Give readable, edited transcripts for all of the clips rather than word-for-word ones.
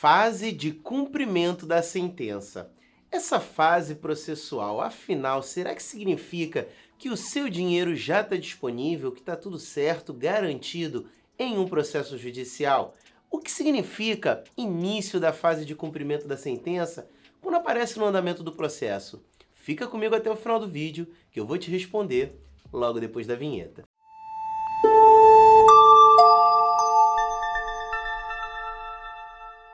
Fase de cumprimento da sentença. Essa fase processual, afinal, será que significa que o seu dinheiro já está disponível, que está tudo certo, garantido em um processo judicial? O que significa início da fase de cumprimento da sentença quando aparece no andamento do processo? Fica comigo até o final do vídeo que eu vou te responder logo depois da vinheta.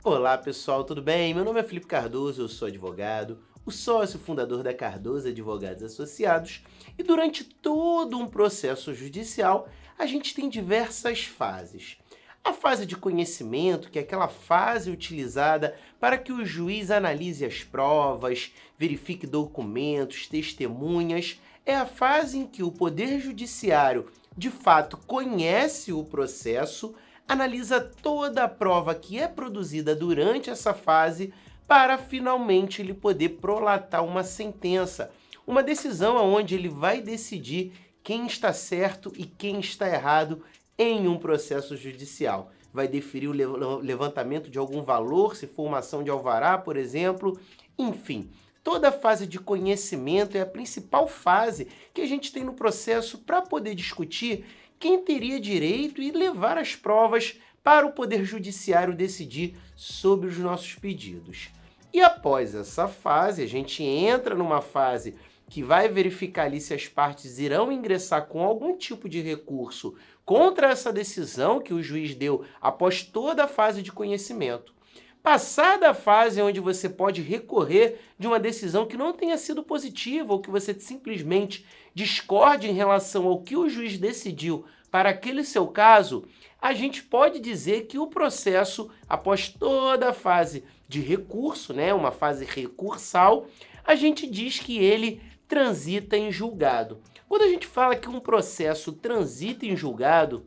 Olá pessoal, tudo bem? Meu nome é Felipe Cardoso, eu sou advogado, o sócio fundador da Cardoso Advogados Associados, e durante todo um processo judicial a gente tem diversas fases. A fase de conhecimento, que é aquela fase utilizada para que o juiz analise as provas, verifique documentos, testemunhas, é a fase em que o Poder Judiciário de fato conhece o processo, analisa toda a prova que é produzida durante essa fase para finalmente ele poder prolatar uma sentença, uma decisão onde ele vai decidir quem está certo e quem está errado em um processo judicial. Vai deferir o levantamento de algum valor, se for uma ação de alvará, por exemplo, enfim. Toda a fase de conhecimento é a principal fase que a gente tem no processo para poder discutir quem teria direito e levar as provas para o Poder Judiciário decidir sobre os nossos pedidos. E após essa fase, a gente entra numa fase que vai verificar ali se as partes irão ingressar com algum tipo de recurso contra essa decisão que o juiz deu após toda a fase de conhecimento. Passada a fase onde você pode recorrer de uma decisão que não tenha sido positiva ou que você simplesmente discorde em relação ao que o juiz decidiu para aquele seu caso, a gente pode dizer que o processo, após toda a fase de recurso, uma fase recursal, a gente diz que ele transita em julgado. Quando a gente fala que um processo transita em julgado,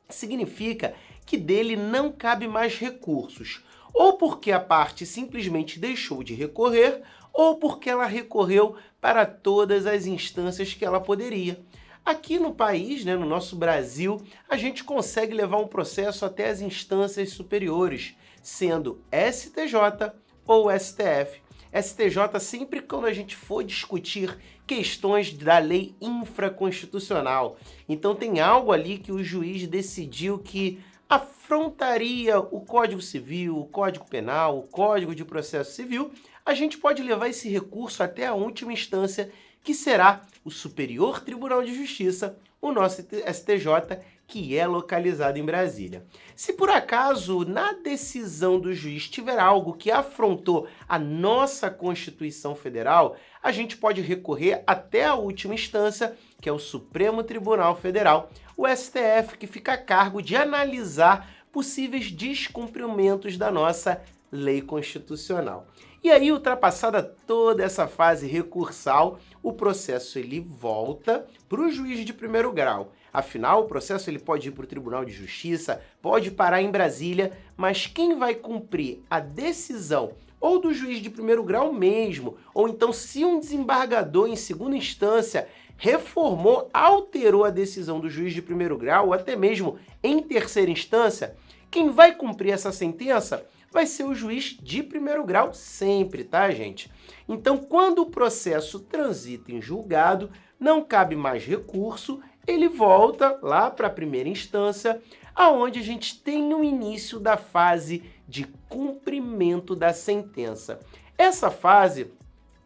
significa que dele não cabe mais recursos, ou porque a parte simplesmente deixou de recorrer, ou porque ela recorreu para todas as instâncias que ela poderia. Aqui no país, no nosso Brasil, a gente consegue levar um processo até as instâncias superiores, sendo STJ ou STF. STJ sempre quando a gente for discutir questões da lei infraconstitucional. Então tem algo ali que o juiz decidiu que afrontaria o Código Civil, o Código Penal, o Código de Processo Civil, a gente pode levar esse recurso até a última instância, que será o Superior Tribunal de Justiça, o nosso STJ, que é localizado em Brasília. Se por acaso na decisão do juiz tiver algo que afrontou a nossa Constituição Federal, a gente pode recorrer até a última instância, que é o Supremo Tribunal Federal, o STF, que fica a cargo de analisar possíveis descumprimentos da nossa lei constitucional. E aí, ultrapassada toda essa fase recursal, o processo ele volta para o juiz de primeiro grau. Afinal, o processo ele pode ir para o Tribunal de Justiça, pode parar em Brasília, mas quem vai cumprir a decisão ou do juiz de primeiro grau mesmo, ou então se um desembargador em segunda instância reformou, alterou a decisão do juiz de primeiro grau, ou até mesmo em terceira instância, quem vai cumprir essa sentença vai ser o juiz de primeiro grau sempre, tá, gente? Então, quando o processo transita em julgado, não cabe mais recurso, ele volta lá para a primeira instância, aonde a gente tem o início da fase de cumprimento da sentença. Essa fase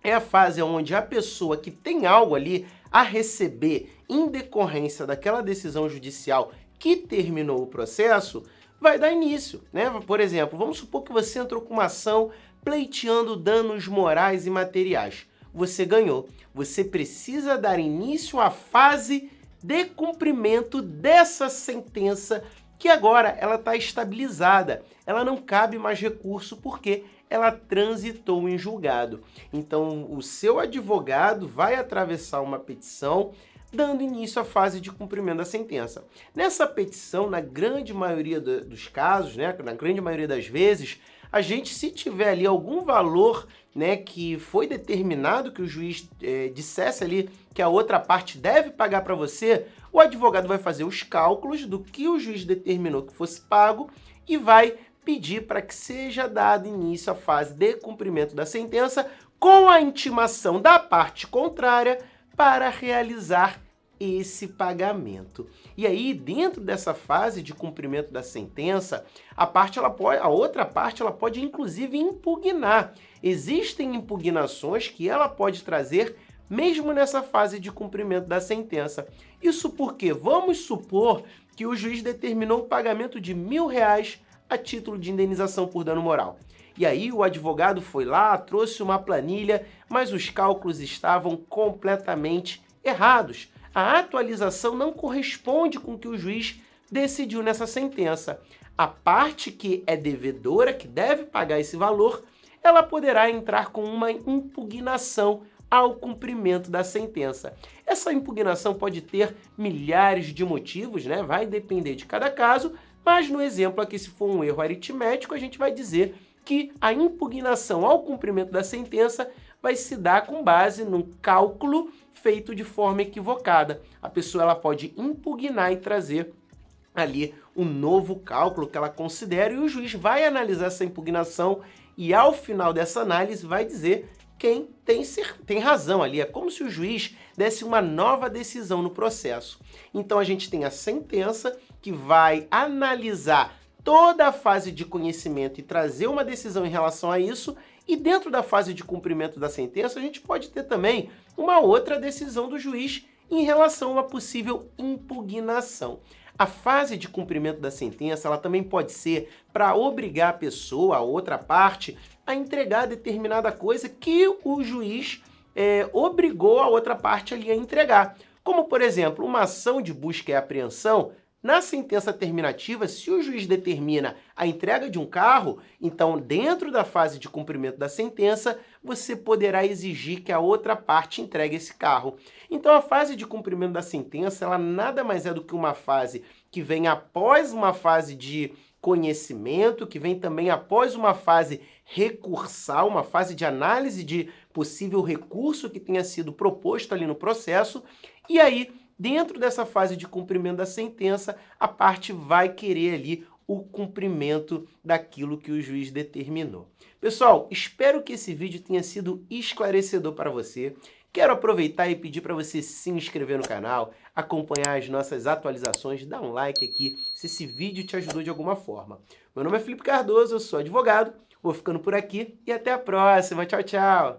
é a fase onde a pessoa que tem algo ali a receber em decorrência daquela decisão judicial que terminou o processo, vai dar início, Por exemplo, vamos supor que você entrou com uma ação pleiteando danos morais e materiais. Você ganhou. Você precisa dar início à fase de cumprimento dessa sentença que agora ela está estabilizada. Ela não cabe mais recurso porque ela transitou em julgado. Então, o seu advogado vai atravessar uma petição dando início à fase de cumprimento da sentença. Nessa petição, na grande maioria dos casos, na grande maioria das vezes, a gente, se tiver ali algum valor que foi determinado, que o juiz dissesse ali que a outra parte deve pagar para você, o advogado vai fazer os cálculos do que o juiz determinou que fosse pago e vai pedir para que seja dado início à fase de cumprimento da sentença com a intimação da parte contrária para realizar esse pagamento. E aí, dentro dessa fase de cumprimento da sentença, a outra parte ela pode inclusive impugnar. Existem impugnações que ela pode trazer mesmo nessa fase de cumprimento da sentença. Isso porque vamos supor que o juiz determinou o pagamento de R$1.000 a título de indenização por dano moral. E aí o advogado foi lá, trouxe uma planilha, mas os cálculos estavam completamente errados. A atualização não corresponde com o que o juiz decidiu nessa sentença. A parte que é devedora, que deve pagar esse valor, ela poderá entrar com uma impugnação ao cumprimento da sentença. Essa impugnação pode ter milhares de motivos, né? Vai depender de cada caso, mas no exemplo aqui, se for um erro aritmético, a gente vai dizer que a impugnação ao cumprimento da sentença vai se dar com base num cálculo feito de forma equivocada. A pessoa ela pode impugnar e trazer ali um novo cálculo que ela considera, e o juiz vai analisar essa impugnação e ao final dessa análise vai dizer quem tem razão ali. É como se o juiz desse uma nova decisão no processo. Então a gente tem a sentença que vai analisar toda a fase de conhecimento e trazer uma decisão em relação a isso, e dentro da fase de cumprimento da sentença a gente pode ter também uma outra decisão do juiz em relação a uma possível impugnação. A fase de cumprimento da sentença ela também pode ser para obrigar a pessoa, a outra parte, a entregar determinada coisa que o juiz obrigou a outra parte ali a entregar. Como, por exemplo, uma ação de busca e apreensão. Na sentença terminativa, se o juiz determina a entrega de um carro, então, dentro da fase de cumprimento da sentença, você poderá exigir que a outra parte entregue esse carro. Então, a fase de cumprimento da sentença, ela nada mais é do que uma fase que vem após uma fase de conhecimento, que vem também após uma fase recursal, uma fase de análise de possível recurso que tenha sido proposto ali no processo, e aí, dentro dessa fase de cumprimento da sentença, a parte vai querer ali o cumprimento daquilo que o juiz determinou. Pessoal, espero que esse vídeo tenha sido esclarecedor para você. Quero aproveitar e pedir para você se inscrever no canal, acompanhar as nossas atualizações, dar um like aqui se esse vídeo te ajudou de alguma forma. Meu nome é Felipe Cardoso, eu sou advogado, vou ficando por aqui e até a próxima. Tchau, tchau!